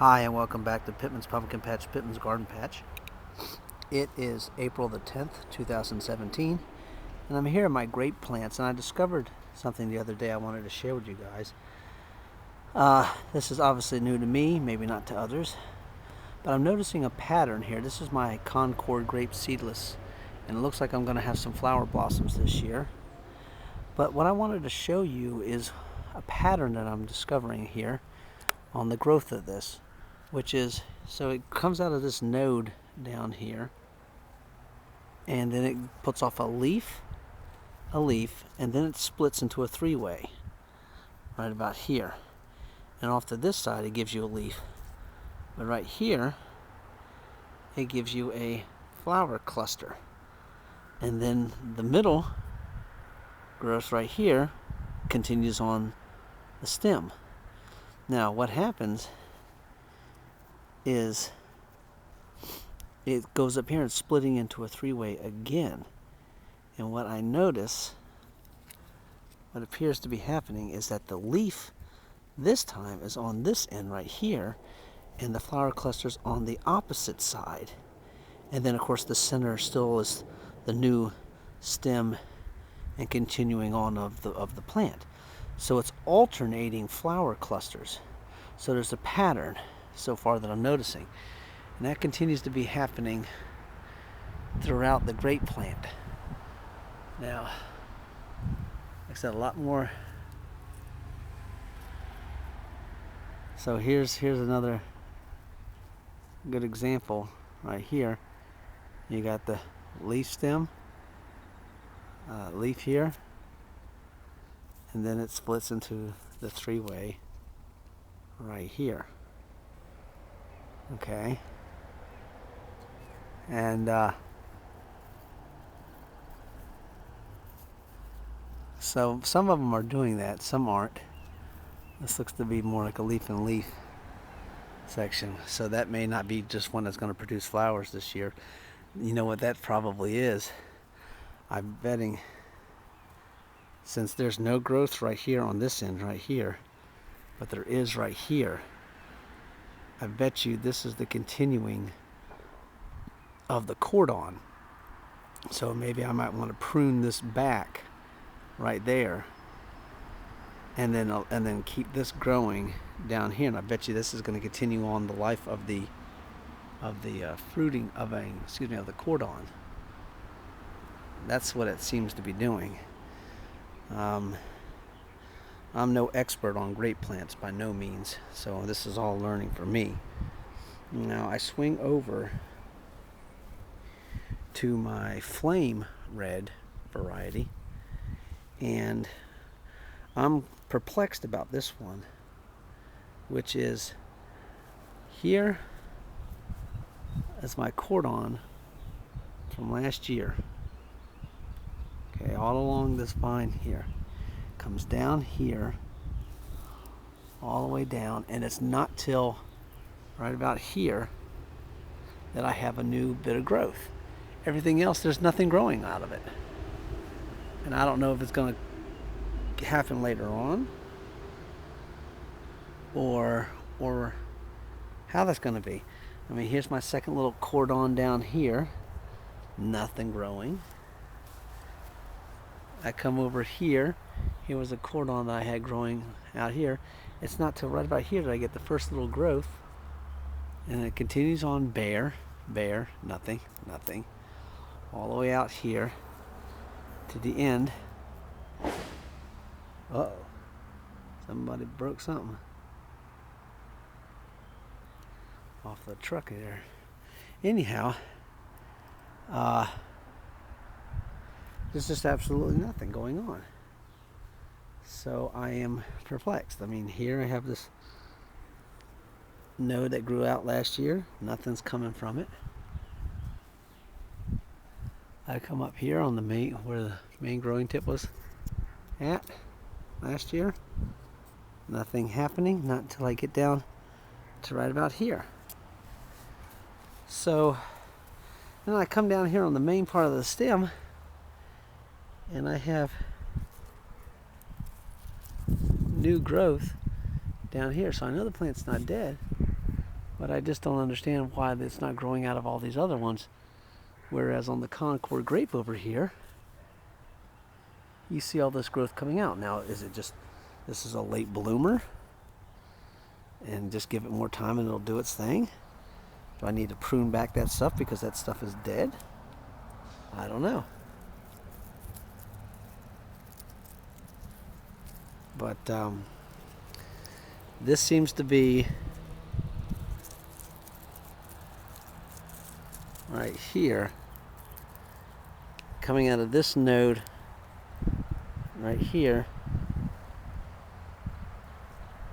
Hi, and welcome back to Pittman's Pumpkin Patch, Pittman's Garden Patch. It is April the 10th, 2017, and I'm here in my grape plants, and I discovered something the other day I wanted to share with you guys. This is obviously new to me, maybe not to others, but I'm noticing a pattern here. This is my Concord grape seedless, and it looks like I'm going to have some flower blossoms this year. But what I wanted to show you is a pattern that I'm discovering here on the growth of this, which is, so it comes out of this node down here, and then it puts off a leaf, and then it splits into a three-way right about here. And off to this side it gives you a leaf, but right here it gives you a flower cluster, and then the middle growth right here continues on the stem. Now what happens is it goes up here and splitting into a three-way again. And what I notice, what appears to be happening, is that the leaf this time is on this end right here, and the flower cluster's on the opposite side. And then of course the center still is the new stem and continuing on of the plant. So it's alternating flower clusters. So there's a pattern so far that I'm noticing, and that continues to be happening throughout the grape plant. Now, like I said, a lot more. So here's another good example right here. You got the leaf stem, leaf here, and then it splits into the three-way right here. Okay, and so some of them are doing that, some aren't. This looks to be more like a leaf and leaf section, so that may not be just one that's going to produce flowers this year. You know what that probably is? I'm betting, since there's no growth right here on this end right here, but there is right here, I bet you this is the continuing of the cordon. So maybe I might want to prune this back right there, and then keep this growing down here. And I bet you this is going to continue on the life of the fruiting of the cordon. That's what it seems to be doing. I'm no expert on grape plants by no means, so this is all learning for me. Now I swing over to my flame red variety, and I'm perplexed about this one, which is, here is my cordon from last year. Okay, all along this vine here. Comes down here all the way down, and it's not till right about here that I have a new bit of growth. Everything else, there's nothing growing out of it, and I don't know if it's going to happen later on or how that's going to be. I mean, here's my second little cordon down here, nothing growing. I come over here. Here was a cordon that I had growing out here. It's not till right about here that I get the first little growth, and it continues on bare, nothing, all the way out here to the end. Uh-oh, somebody broke something off the truck there. Anyhow, there's just absolutely nothing going on. So I am perplexed. I mean, here I have this node that grew out last year. Nothing's coming from it. I come up here on the main, where the main growing tip was at last year. Nothing happening, not until I get down to right about here. So then I come down here on the main part of the stem, and I have new growth down here. So I know the plant's not dead. But I just don't understand why it's not growing out of all these other ones. Whereas on the Concord grape over here, you see all this growth coming out. Now, is it just, this is a late bloomer? And just give it more time and it'll do its thing? Do I need to prune back that stuff because that stuff is dead? I don't know. But this seems to be right here, coming out of this node right here,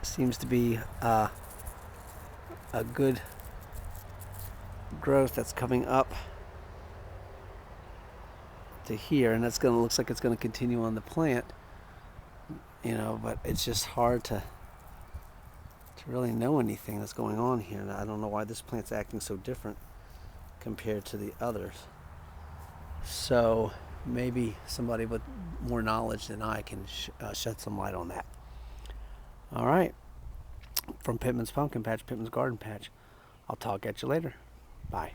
seems to be a good growth that's coming up to here, and that's gonna, looks like it's gonna continue on the plant, you know, but it's just hard to really know anything that's going on here. And I don't know why this plant's acting so different compared to the others. So maybe somebody with more knowledge than I can shed some light on that. All right, from Pittman's Pumpkin Patch, Pittman's Garden Patch, I'll talk at you later. Bye.